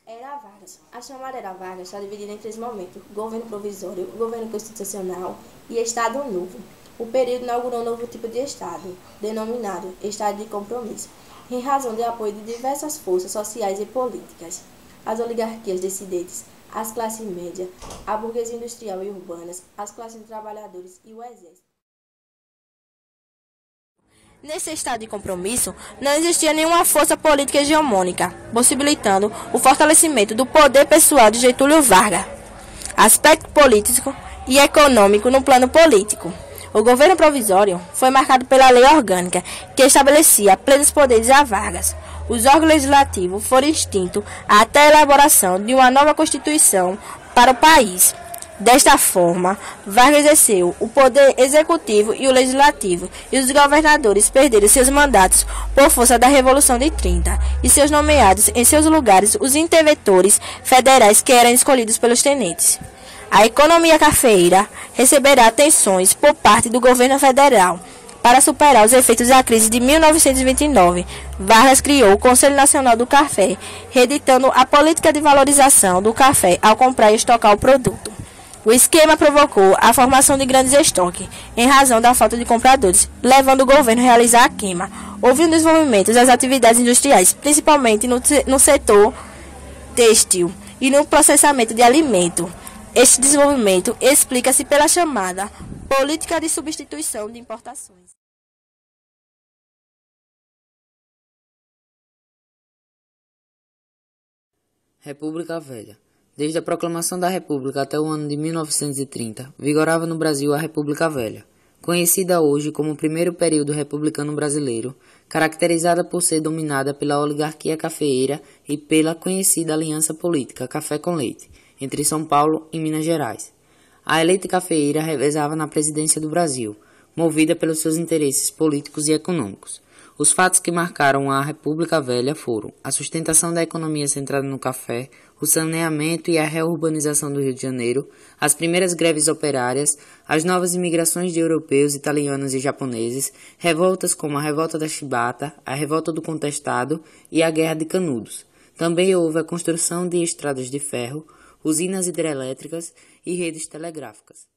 Era Vargas. A chamada Era Vargas está dividida em 3 momentos: governo provisório, governo constitucional e Estado Novo. O período inaugurou um novo tipo de Estado, denominado Estado de Compromisso, em razão do apoio de diversas forças sociais e políticas, as oligarquias dissidentes, as classes médias, a burguesia industrial e urbanas, as classes de trabalhadores e o exército. Nesse estado de compromisso, não existia nenhuma força política hegemônica, possibilitando o fortalecimento do poder pessoal de Getúlio Vargas. Aspecto político e econômico no plano político. O governo provisório foi marcado pela lei orgânica, que estabelecia plenos poderes a Vargas. Os órgãos legislativos foram extintos até a elaboração de uma nova Constituição para o país. Desta forma, Vargas exerceu o poder executivo e o legislativo, e os governadores perderam seus mandatos por força da Revolução de 30, e seus nomeados em seus lugares os interventores federais que eram escolhidos pelos tenentes. A economia cafeeira receberá atenções por parte do governo federal. Para superar os efeitos da crise de 1929, Vargas criou o Conselho Nacional do Café, reeditando a política de valorização do café ao comprar e estocar o produto. O esquema provocou a formação de grandes estoques, em razão da falta de compradores, levando o governo a realizar a queima. Houve um desenvolvimento das atividades industriais, principalmente no setor têxtil e no processamento de alimento. Este desenvolvimento explica-se pela chamada política de substituição de importações. República Velha. Desde a proclamação da República até o ano de 1930, vigorava no Brasil a República Velha, conhecida hoje como o primeiro período republicano brasileiro, caracterizada por ser dominada pela oligarquia cafeeira e pela conhecida aliança política Café com Leite, entre São Paulo e Minas Gerais. A elite cafeeira revezava na presidência do Brasil, movida pelos seus interesses políticos e econômicos. Os fatos que marcaram a República Velha foram a sustentação da economia centrada no café, o saneamento e a reurbanização do Rio de Janeiro, as primeiras greves operárias, as novas imigrações de europeus, italianos e japoneses, revoltas como a Revolta da Chibata, a Revolta do Contestado e a Guerra de Canudos. Também houve a construção de estradas de ferro, usinas hidrelétricas e redes telegráficas.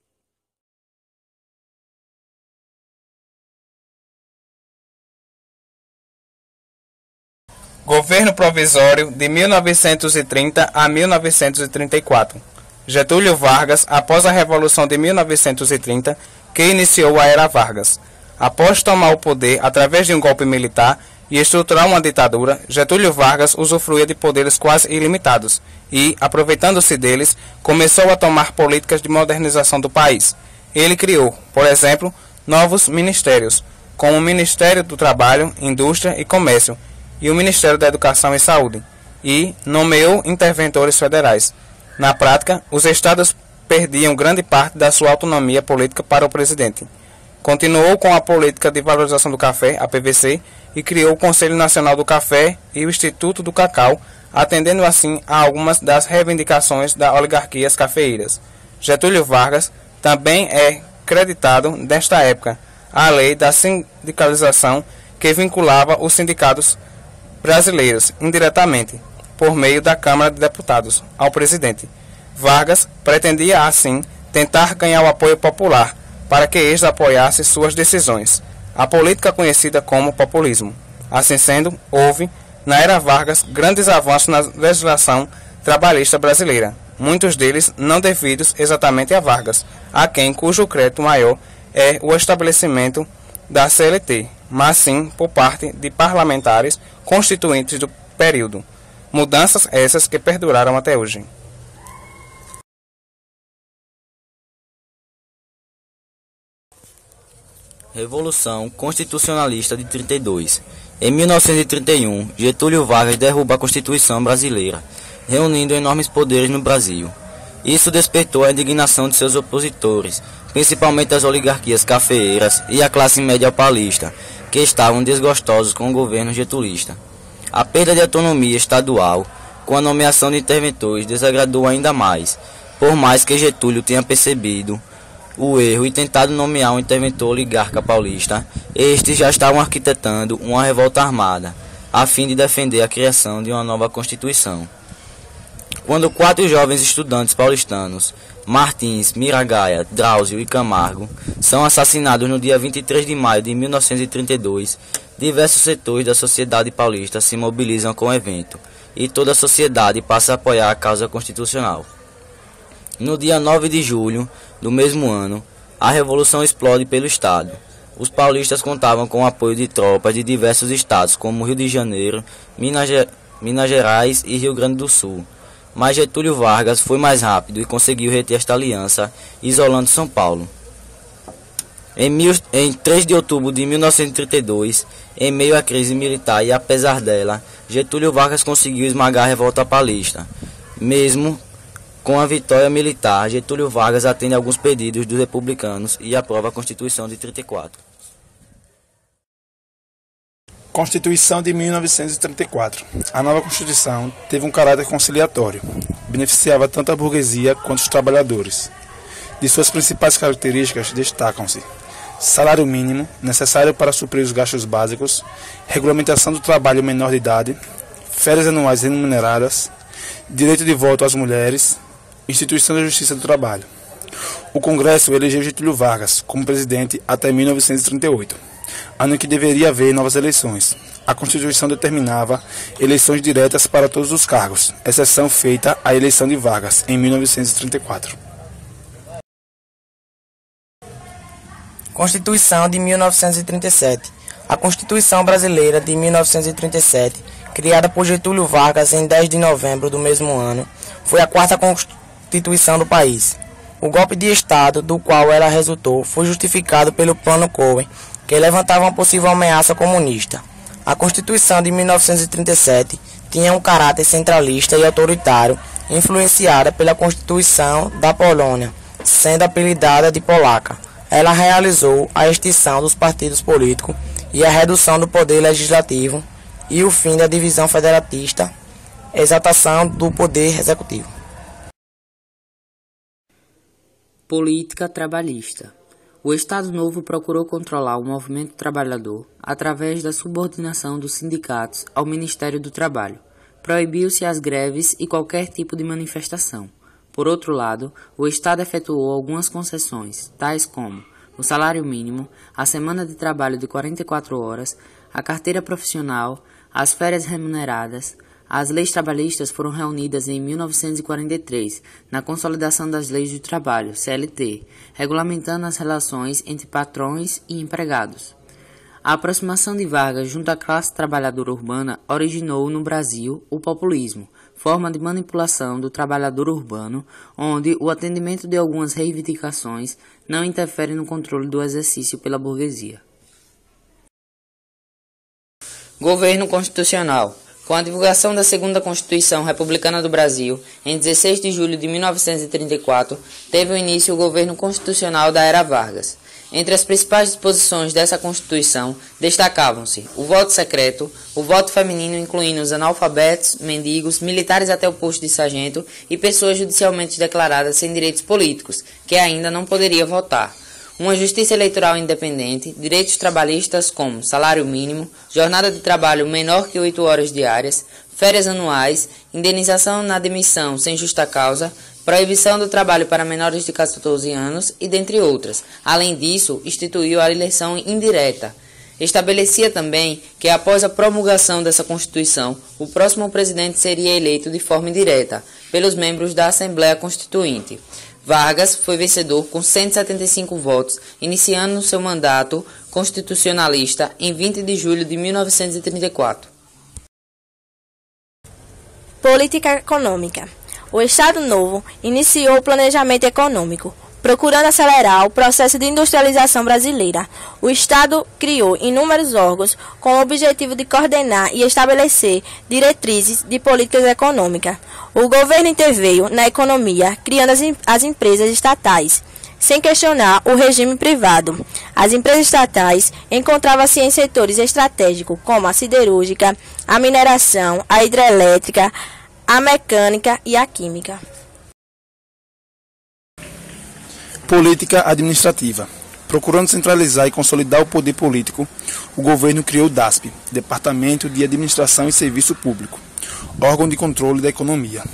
Governo Provisório de 1930 a 1934. Getúlio Vargas, após a Revolução de 1930, que iniciou a Era Vargas. Após tomar o poder através de um golpe militar e estruturar uma ditadura, Getúlio Vargas usufruía de poderes quase ilimitados e, aproveitando-se deles, começou a tomar políticas de modernização do país. Ele criou, por exemplo, novos ministérios, como o Ministério do Trabalho, Indústria e Comércio, e o Ministério da Educação e Saúde, e nomeou interventores federais. Na prática, os estados perdiam grande parte da sua autonomia política para o presidente. Continuou com a política de valorização do café, a PVC, e criou o Conselho Nacional do Café e o Instituto do Cacau, atendendo assim a algumas das reivindicações das oligarquias cafeeiras. Getúlio Vargas também é creditado, nesta época, à lei da sindicalização que vinculava os sindicatos brasileiros, indiretamente, por meio da Câmara de Deputados, ao presidente. Vargas pretendia, assim, tentar ganhar o apoio popular, para que este apoiasse suas decisões, a política conhecida como populismo. Assim sendo, houve, na Era Vargas, grandes avanços na legislação trabalhista brasileira, muitos deles não devidos exatamente a Vargas, a quem cujo crédito maior é o estabelecimento da CLT, mas sim por parte de parlamentares constituintes do período. Mudanças essas que perduraram até hoje. Revolução Constitucionalista de 32. Em 1931, Getúlio Vargas derruba a Constituição brasileira, reunindo enormes poderes no Brasil. Isso despertou a indignação de seus opositores, principalmente as oligarquias cafeeiras e a classe média paulista, que estavam desgostosos com o governo getulista. A perda de autonomia estadual, com a nomeação de interventores, desagradou ainda mais, por mais que Getúlio tenha percebido o erro e tentado nomear um interventor oligarca paulista, estes já estavam arquitetando uma revolta armada, a fim de defender a criação de uma nova Constituição. Quando 4 jovens estudantes paulistanos, Martins, Miragaia, Drauzio e Camargo, são assassinados no dia 23 de maio de 1932, diversos setores da sociedade paulista se mobilizam com o evento, e toda a sociedade passa a apoiar a causa constitucional. No dia 9 de julho do mesmo ano, a revolução explode pelo Estado. Os paulistas contavam com o apoio de tropas de diversos estados, como Rio de Janeiro, Minas Gerais e Rio Grande do Sul. Mas Getúlio Vargas foi mais rápido e conseguiu reter esta aliança, isolando São Paulo. Em 3 de outubro de 1932, em meio à crise militar e apesar dela, Getúlio Vargas conseguiu esmagar a revolta paulista. Mesmo com a vitória militar, Getúlio Vargas atende alguns pedidos dos republicanos e aprova a Constituição de 34. Constituição de 1934. A nova Constituição teve um caráter conciliatório. Beneficiava tanto a burguesia quanto os trabalhadores. De suas principais características destacam-se: salário mínimo, necessário para suprir os gastos básicos, regulamentação do trabalho menor de idade, férias anuais remuneradas, direito de voto às mulheres, instituição da Justiça do Trabalho. O Congresso elegeu Getúlio Vargas como presidente até 1938, ano em que deveria haver novas eleições. A Constituição determinava eleições diretas para todos os cargos, exceção feita à eleição de Vargas, em 1934. Constituição de 1937. A Constituição Brasileira de 1937, criada por Getúlio Vargas em 10 de novembro do mesmo ano, foi a 4ª Constituição do país. O golpe de Estado do qual ela resultou foi justificado pelo Plano Cohen, que levantava uma possível ameaça comunista. A Constituição de 1937 tinha um caráter centralista e autoritário, influenciada pela Constituição da Polônia, sendo apelidada de Polaca. Ela realizou a extinção dos partidos políticos e a redução do poder legislativo e o fim da divisão federatista, exaltação do poder executivo. Política trabalhista. O Estado Novo procurou controlar o movimento trabalhador através da subordinação dos sindicatos ao Ministério do Trabalho. Proibiu-se as greves e qualquer tipo de manifestação. Por outro lado, o Estado efetuou algumas concessões, tais como o salário mínimo, a semana de trabalho de 44 horas, a carteira profissional, as férias remuneradas. As leis trabalhistas foram reunidas em 1943, na Consolidação das Leis do Trabalho, CLT, regulamentando as relações entre patrões e empregados. A aproximação de Vargas junto à classe trabalhadora urbana originou no Brasil o populismo, forma de manipulação do trabalhador urbano, onde o atendimento de algumas reivindicações não interfere no controle do exercício pela burguesia. Governo Constitucional. Com a divulgação da segunda Constituição Republicana do Brasil, em 16 de julho de 1934, teve início o governo constitucional da Era Vargas. Entre as principais disposições dessa Constituição, destacavam-se o voto secreto, o voto feminino incluindo os analfabetos, mendigos, militares até o posto de sargento e pessoas judicialmente declaradas sem direitos políticos, que ainda não poderiam votar. Uma justiça eleitoral independente, direitos trabalhistas como salário mínimo, jornada de trabalho menor que 8 horas diárias, férias anuais, indenização na demissão sem justa causa, proibição do trabalho para menores de 14 anos e dentre outras. Além disso, instituiu a eleição indireta. Estabelecia também que após a promulgação dessa Constituição, o próximo presidente seria eleito de forma indireta pelos membros da Assembleia Constituinte. Vargas foi vencedor com 175 votos, iniciando seu mandato constitucionalista em 20 de julho de 1934. Política econômica. O Estado Novo iniciou o planejamento econômico, procurando acelerar o processo de industrialização brasileira. O Estado criou inúmeros órgãos com o objetivo de coordenar e estabelecer diretrizes de políticas econômicas. O governo interveio na economia, criando as empresas estatais, sem questionar o regime privado. As empresas estatais encontravam-se em setores estratégicos como a siderúrgica, a mineração, a hidrelétrica, a mecânica e a química. Política administrativa. Procurando centralizar e consolidar o poder político, o governo criou o DASP, Departamento de Administração e Serviço Público, órgão de controle da economia.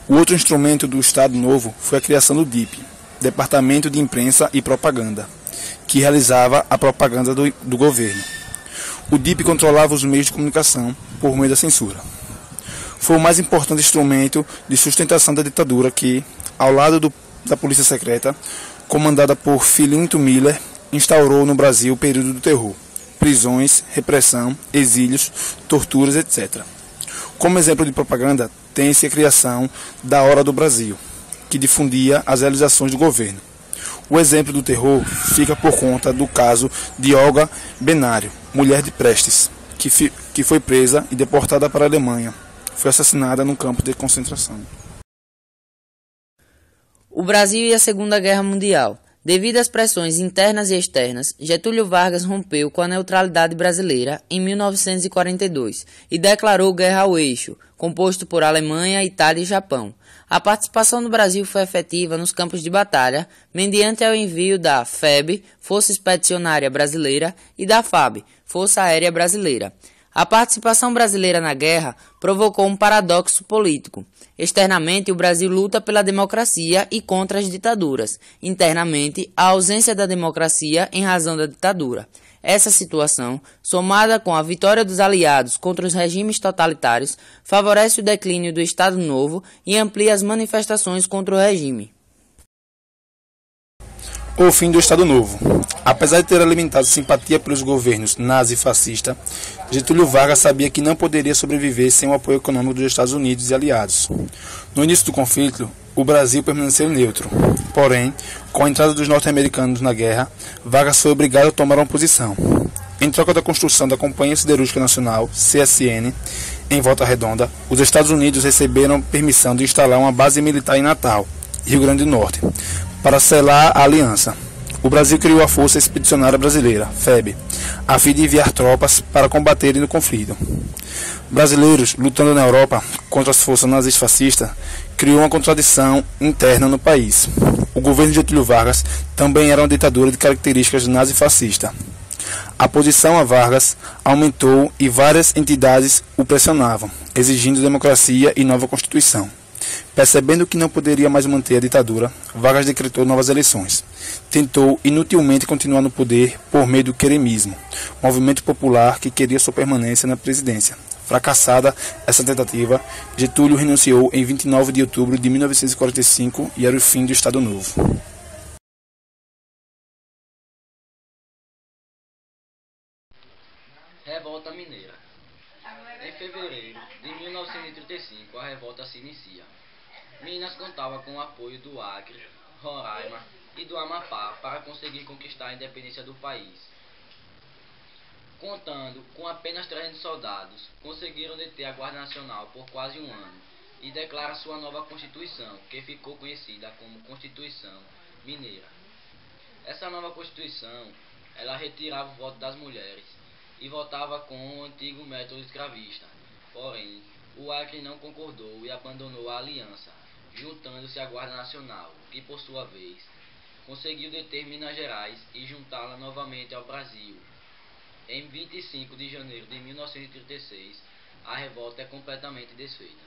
O outro instrumento do Estado Novo foi a criação do DIP, Departamento de Imprensa e Propaganda, que realizava a propaganda do governo. O DIP controlava os meios de comunicação por meio da censura. Foi o mais importante instrumento de sustentação da ditadura que, ao lado da Polícia Secreta, comandada por Filinto Miller, instaurou no Brasil o período do terror, prisões, repressão, exílios, torturas, etc. Como exemplo de propaganda, tem-se a criação da Hora do Brasil, que difundia as realizações do governo. O exemplo do terror fica por conta do caso de Olga Benário, mulher de Prestes, que foi presa e deportada para a Alemanha. Foi assassinada num campo de concentração. O Brasil e a Segunda Guerra Mundial. Devido às pressões internas e externas, Getúlio Vargas rompeu com a neutralidade brasileira em 1942 e declarou guerra ao eixo, composto por Alemanha, Itália e Japão. A participação do Brasil foi efetiva nos campos de batalha, mediante o envio da FEB, Força Expedicionária Brasileira, e da FAB, Força Aérea Brasileira. A participação brasileira na guerra provocou um paradoxo político. Externamente, o Brasil luta pela democracia e contra as ditaduras. Internamente, a ausência da democracia em razão da ditadura. Essa situação, somada com a vitória dos aliados contra os regimes totalitários, favorece o declínio do Estado Novo e amplia as manifestações contra o regime. O fim do Estado Novo. Apesar de ter alimentado simpatia pelos governos nazi e fascista, Getúlio Vargas sabia que não poderia sobreviver sem o apoio econômico dos Estados Unidos e aliados. No início do conflito, o Brasil permaneceu neutro. Porém, com a entrada dos norte-americanos na guerra, Vargas foi obrigado a tomar uma posição. Em troca da construção da Companhia Siderúrgica Nacional, CSN, em Volta Redonda, os Estados Unidos receberam permissão de instalar uma base militar em Natal, Rio Grande do Norte, para selar a aliança. O Brasil criou a Força Expedicionária Brasileira, FEB, a fim de enviar tropas para combaterem no conflito. Brasileiros lutando na Europa contra as forças nazis-fascistas criou uma contradição interna no país. O governo de Getúlio Vargas também era uma ditadura de características nazi-fascista. A oposição a Vargas aumentou e várias entidades o pressionavam, exigindo democracia e nova Constituição. Percebendo que não poderia mais manter a ditadura, Vargas decretou novas eleições. Tentou inutilmente continuar no poder por meio do queremismo, movimento popular que queria sua permanência na presidência. Fracassada essa tentativa, Getúlio renunciou em 29 de outubro de 1945 e era o fim do Estado Novo. Revolta Mineira. Em fevereiro de 1935, a revolta se inicia. Minas contava com o apoio do Acre, Roraima e do Amapá para conseguir conquistar a independência do país. Contando com apenas 300 soldados, conseguiram deter a Guarda Nacional por quase um ano e declara sua nova Constituição, que ficou conhecida como Constituição Mineira. Essa nova Constituição, ela retirava o voto das mulheres e votava com o antigo método escravista. Porém, o Acre não concordou e abandonou a aliança, juntando-se à Guarda Nacional, que por sua vez conseguiu deter Minas Gerais e juntá-la novamente ao Brasil. Em 25 de janeiro de 1936, a revolta é completamente desfeita.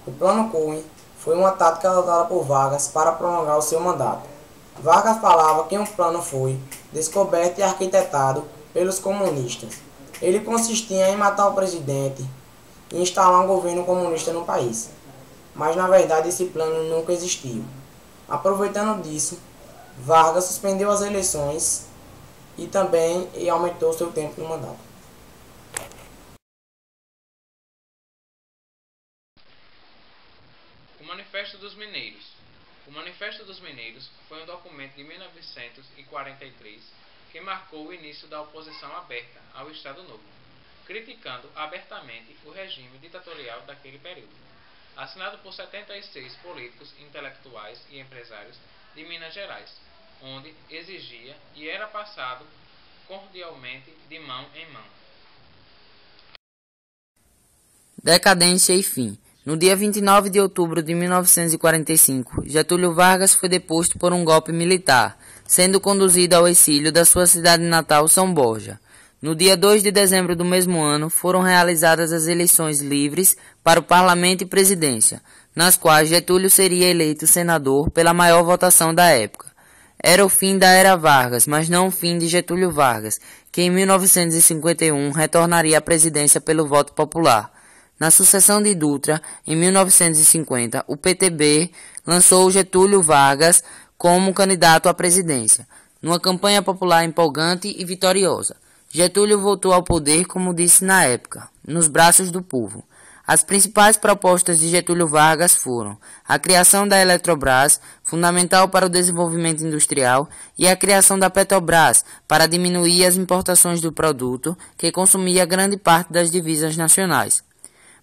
O Plano Cohen foi uma tática adotada por Vargas para prolongar o seu mandato. Vargas falava que um plano foi descoberto e arquitetado pelos comunistas. Ele consistia em matar o presidente e instalar um governo comunista no país. Mas na verdade esse plano nunca existiu. Aproveitando disso, Vargas suspendeu as eleições e também aumentou seu tempo no mandato. O Manifesto dos Mineiros. O Manifesto dos Mineiros foi um documento de 1943 que marcou o início da oposição aberta ao Estado Novo, criticando abertamente o regime ditatorial daquele período. Assinado por 76 políticos, intelectuais e empresários de Minas Gerais, onde exigia e era passado cordialmente de mão em mão. Decadência e fim. No dia 29 de outubro de 1945, Getúlio Vargas foi deposto por um golpe militar, sendo conduzido ao exílio da sua cidade natal, São Borja. No dia 2 de dezembro do mesmo ano, foram realizadas as eleições livres para o parlamento e presidência, nas quais Getúlio seria eleito senador pela maior votação da época. Era o fim da era Vargas, mas não o fim de Getúlio Vargas, que em 1951 retornaria à presidência pelo voto popular. Na sucessão de Dutra, em 1950, o PTB lançou Getúlio Vargas como candidato à presidência, numa campanha popular empolgante e vitoriosa. Getúlio voltou ao poder, como disse na época, nos braços do povo. As principais propostas de Getúlio Vargas foram a criação da Eletrobras, fundamental para o desenvolvimento industrial, e a criação da Petrobras, para diminuir as importações do produto, que consumia grande parte das divisas nacionais.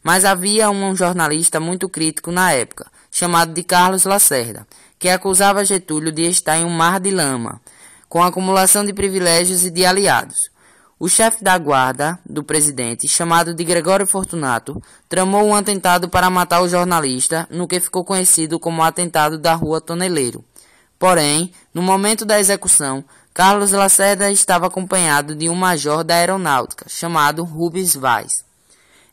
Mas havia um jornalista muito crítico na época, chamado de Carlos Lacerda, que acusava Getúlio de estar em um mar de lama, com acumulação de privilégios e de aliados. O chefe da guarda do presidente, chamado de Gregório Fortunato, tramou um atentado para matar o jornalista, no que ficou conhecido como o atentado da Rua Toneleiro. Porém, no momento da execução, Carlos Lacerda estava acompanhado de um major da aeronáutica, chamado Rubens Vaz.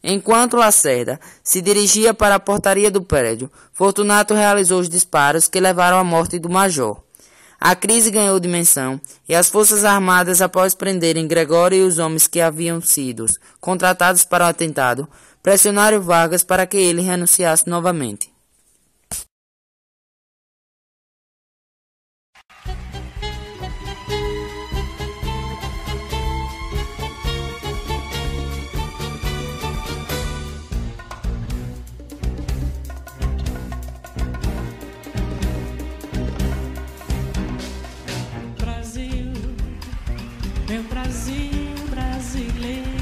Enquanto Lacerda se dirigia para a portaria do prédio, Fortunato realizou os disparos que levaram à morte do major. A crise ganhou dimensão e as Forças Armadas, após prenderem Gregório e os homens que haviam sido contratados para o atentado, pressionaram Vargas para que ele renunciasse novamente. Meu Brasil brasileiro.